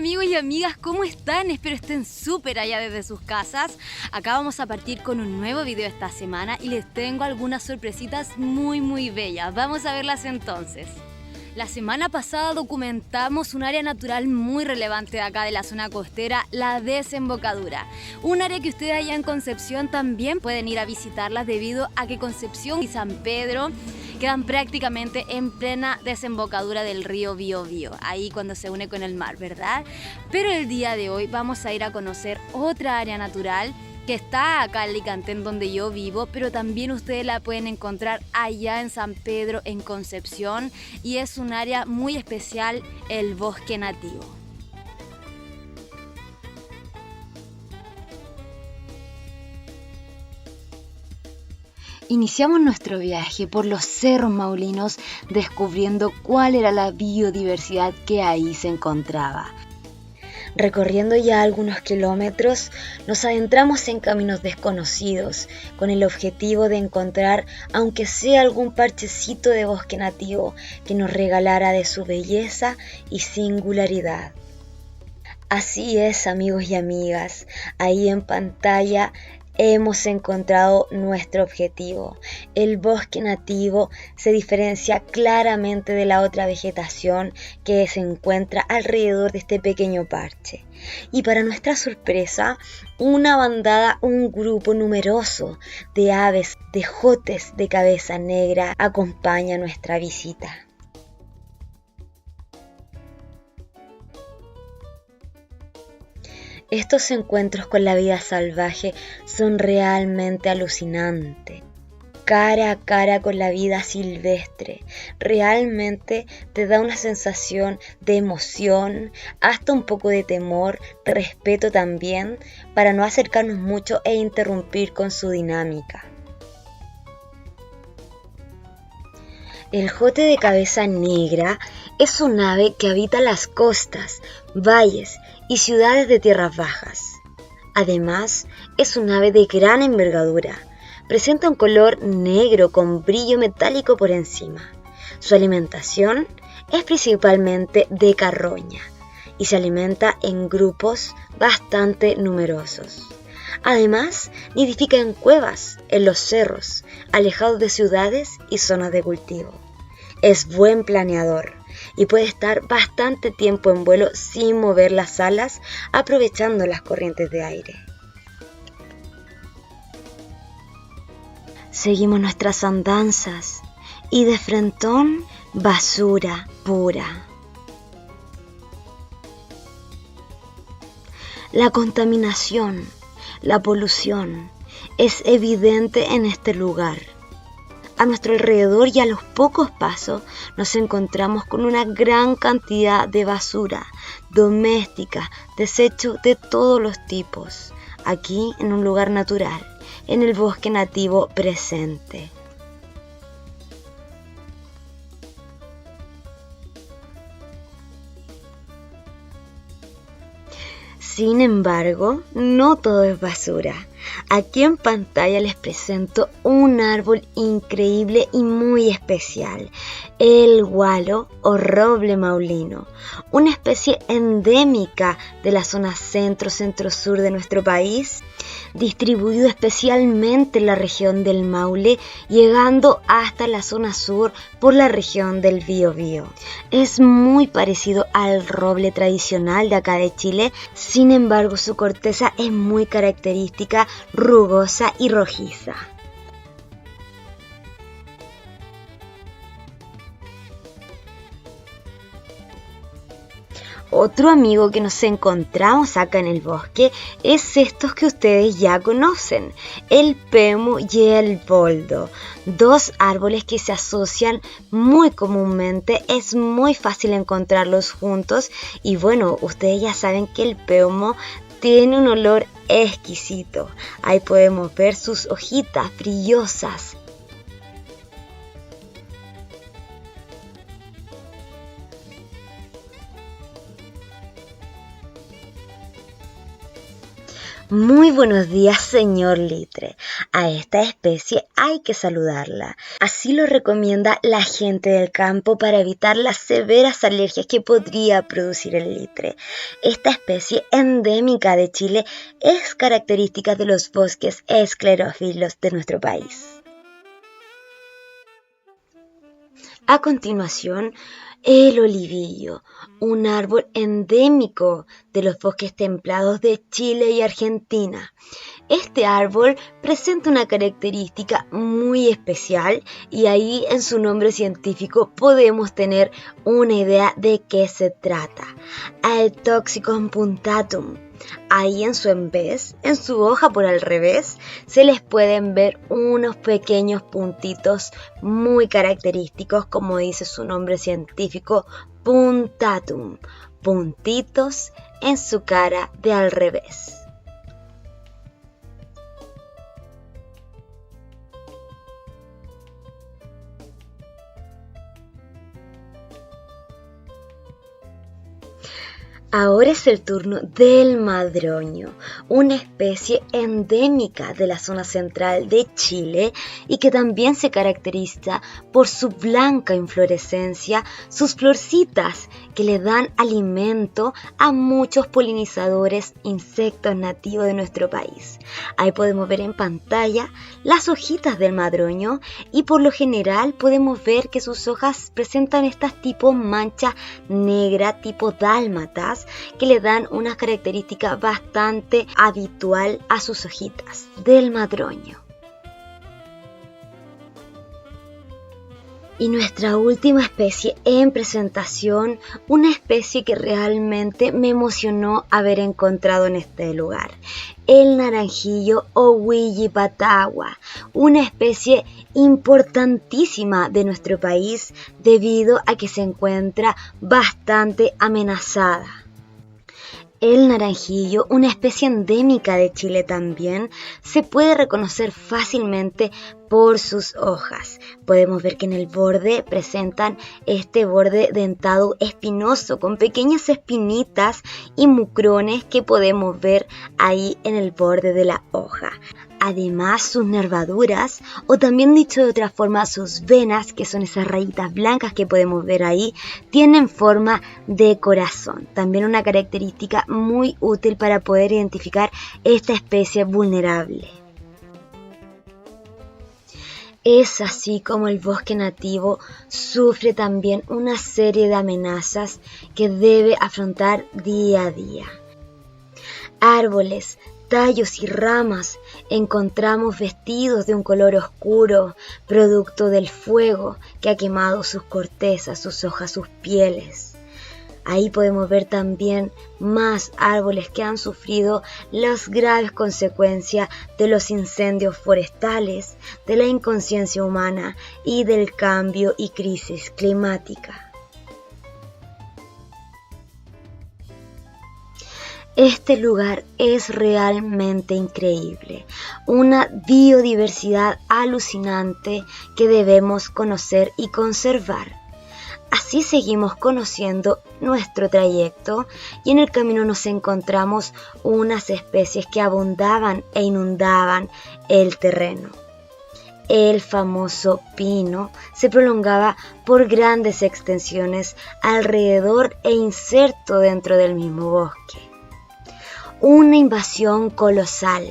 amigos y amigas, ¿cómo están? Espero estén súper allá desde sus casas. Acá vamos a partir con un nuevo video esta semana y les tengo algunas sorpresitas muy bellas. Vamos a verlas entonces. La semana pasada documentamos un área natural muy relevante de acá de la zona costera, la Desembocadura. Un área que ustedes allá en Concepción también pueden ir a visitarla debido a que Concepción y San Pedro quedan prácticamente en plena desembocadura del río Biobío, ahí cuando se une con el mar, ¿verdad? Pero el día de hoy vamos a ir a conocer otra área natural que está acá en Licantén donde yo vivo, pero también ustedes la pueden encontrar allá en San Pedro, en Concepción, y es un área muy especial, el bosque nativo. Iniciamos nuestro viaje por los cerros maulinos descubriendo cuál era la biodiversidad que ahí se encontraba. Recorriendo ya algunos kilómetros, nos adentramos en caminos desconocidos con el objetivo de encontrar, aunque sea algún parchecito de bosque nativo que nos regalara de su belleza y singularidad. Así es, amigos y amigas, ahí en pantalla hemos encontrado nuestro objetivo. El bosque nativo se diferencia claramente de la otra vegetación que se encuentra alrededor de este pequeño parche. Y para nuestra sorpresa, un grupo numeroso de aves, de jotes de cabeza negra acompaña nuestra visita. Estos encuentros con la vida salvaje son realmente alucinantes. Cara a cara con la vida silvestre, realmente te da una sensación de emoción, hasta un poco de temor, respeto también, para no acercarnos mucho e interrumpir con su dinámica. El jote de cabeza negra es un ave que habita las costas, valles y ciudades de tierras bajas. Además, es un ave de gran envergadura. Presenta un color negro con brillo metálico por encima. Su alimentación es principalmente de carroña y se alimenta en grupos bastante numerosos. Además, nidifica en cuevas, en los cerros, alejados de ciudades y zonas de cultivo. Es buen planeador y puede estar bastante tiempo en vuelo sin mover las alas, aprovechando las corrientes de aire. Seguimos nuestras andanzas y de frentón, basura pura. La contaminación, la polución es evidente en este lugar. A nuestro alrededor y a los pocos pasos nos encontramos con una gran cantidad de basura doméstica, desechos de todos los tipos, aquí en un lugar natural, en el bosque nativo presente. Sin embargo, no todo es basura. Aquí en pantalla les presento un árbol increíble y muy especial, el gualo o roble maulino, una especie endémica de la zona centro-sur de nuestro país, distribuido especialmente en la región del Maule, llegando hasta la zona sur por la región del Biobío. Es muy parecido al roble tradicional de acá de Chile, sin embargo su corteza es muy característica, rugosa y rojiza. Otro amigo que nos encontramos acá en el bosque es estos que ustedes ya conocen, el pemu y el boldo, dos árboles que se asocian muy comúnmente, es muy fácil encontrarlos juntos y bueno, ustedes ya saben que el pemu tiene un olor exquisito, ahí podemos ver sus hojitas brillosas. Muy buenos días, señor Litre. A esta especie hay que saludarla. Así lo recomienda la gente del campo para evitar las severas alergias que podría producir el litre. Esta especie endémica de Chile es característica de los bosques esclerófilos de nuestro país. A continuación, el olivillo, un árbol endémico de los bosques templados de Chile y Argentina. Este árbol presenta una característica muy especial y ahí en su nombre científico podemos tener una idea de qué se trata. Aetoxicon puntatum. Ahí en su hoja por al revés, se les pueden ver unos pequeños puntitos muy característicos, como dice su nombre científico, puntatum, puntitos en su cara de al revés. Ahora es el turno del madroño, una especie endémica de la zona central de Chile y que también se caracteriza por su blanca inflorescencia, sus florcitas que le dan alimento a muchos polinizadores, insectos nativos de nuestro país. Ahí podemos ver en pantalla las hojitas del madroño y por lo general podemos ver que sus hojas presentan estas tipo manchas negras, tipo dálmatas, que le dan una característica bastante habitual a sus hojitas del madroño. Y nuestra última especie en presentación, una especie que realmente me emocionó haber encontrado en este lugar, el naranjillo o Willipatahua, una especie importantísima de nuestro país debido a que se encuentra bastante amenazada. El naranjillo, una especie endémica de Chile también, se puede reconocer fácilmente por sus hojas. Podemos ver que en el borde presentan este borde dentado espinoso con pequeñas espinitas y mucrones que podemos ver ahí en el borde de la hoja. Además, sus nervaduras, o también dicho de otra forma, sus venas, que son esas rayitas blancas que podemos ver ahí, tienen forma de corazón. También una característica muy útil para poder identificar esta especie vulnerable. Es así como el bosque nativo sufre también una serie de amenazas que debe afrontar día a día. Árboles, tallos y ramas encontramos vestidos de un color oscuro, producto del fuego que ha quemado sus cortezas, sus hojas, sus pieles. Ahí podemos ver también más árboles que han sufrido las graves consecuencias de los incendios forestales, de la inconsciencia humana y del cambio y crisis climática. Este lugar es realmente increíble, una biodiversidad alucinante que debemos conocer y conservar. Así seguimos conociendo nuestro trayecto y en el camino nos encontramos unas especies que abundaban e inundaban el terreno. El famoso pino se prolongaba por grandes extensiones alrededor e inserto dentro del mismo bosque. Una invasión colosal,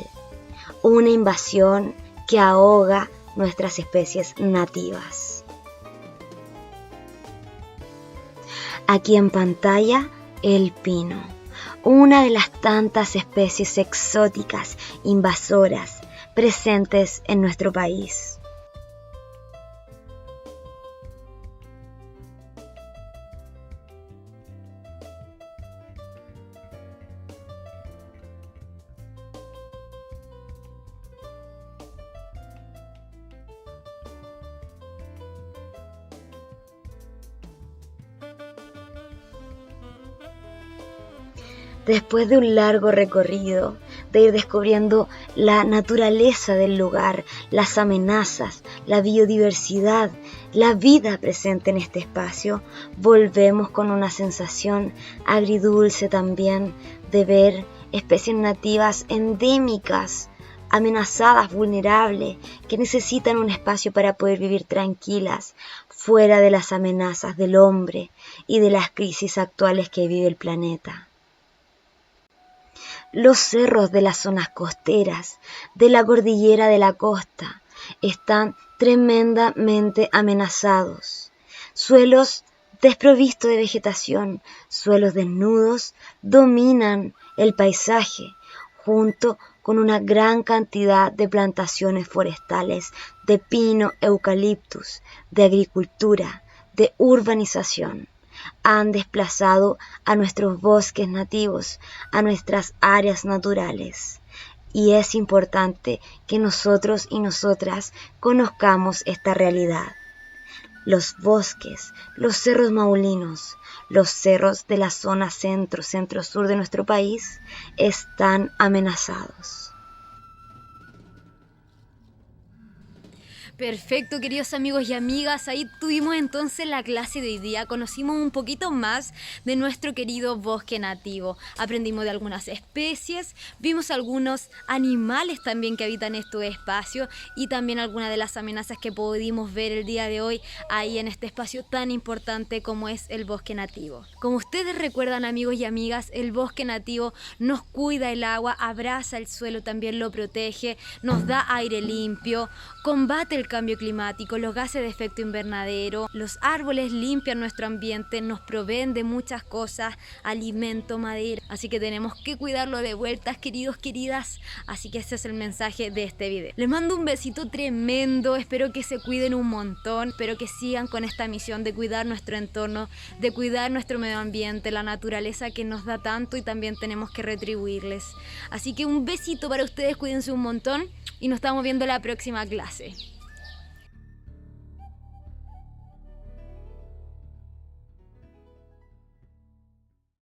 una invasión que ahoga nuestras especies nativas. Aquí en pantalla, el pino, una de las tantas especies exóticas invasoras presentes en nuestro país. Después de un largo recorrido, de ir descubriendo la naturaleza del lugar, las amenazas, la biodiversidad, la vida presente en este espacio, volvemos con una sensación agridulce también de ver especies nativas endémicas, amenazadas, vulnerables, que necesitan un espacio para poder vivir tranquilas, fuera de las amenazas del hombre y de las crisis actuales que vive el planeta. Los cerros de las zonas costeras, de la cordillera de la costa, están tremendamente amenazados. Suelos desprovistos de vegetación, suelos desnudos, dominan el paisaje, junto con una gran cantidad de plantaciones forestales, de pino, eucaliptus, de agricultura, de urbanización. Han desplazado a nuestros bosques nativos, a nuestras áreas naturales. Y es importante que nosotros y nosotras conozcamos esta realidad. Los bosques, los cerros maulinos, los cerros de la zona centro-sur de nuestro país están amenazados. Perfecto, queridos amigos y amigas, ahí tuvimos entonces la clase de hoy día, conocimos un poquito más de nuestro querido bosque nativo, aprendimos de algunas especies, vimos algunos animales también que habitan estos espacios y también algunas de las amenazas que pudimos ver el día de hoy ahí en este espacio tan importante como es el bosque nativo. Como ustedes recuerdan, amigos y amigas, el bosque nativo nos cuida el agua, abraza el suelo, también lo protege, nos da aire limpio, combate el cambio climático, los gases de efecto invernadero, los árboles limpian nuestro ambiente, nos proveen de muchas cosas, alimento, madera, así que tenemos que cuidarlo de vueltas, queridos, queridas, así que ese es el mensaje de este video. Les mando un besito tremendo, espero que se cuiden un montón, espero que sigan con esta misión de cuidar nuestro entorno, de cuidar nuestro medio ambiente, la naturaleza que nos da tanto y también tenemos que retribuirles. Así que un besito para ustedes, cuídense un montón y nos estamos viendo en la próxima clase.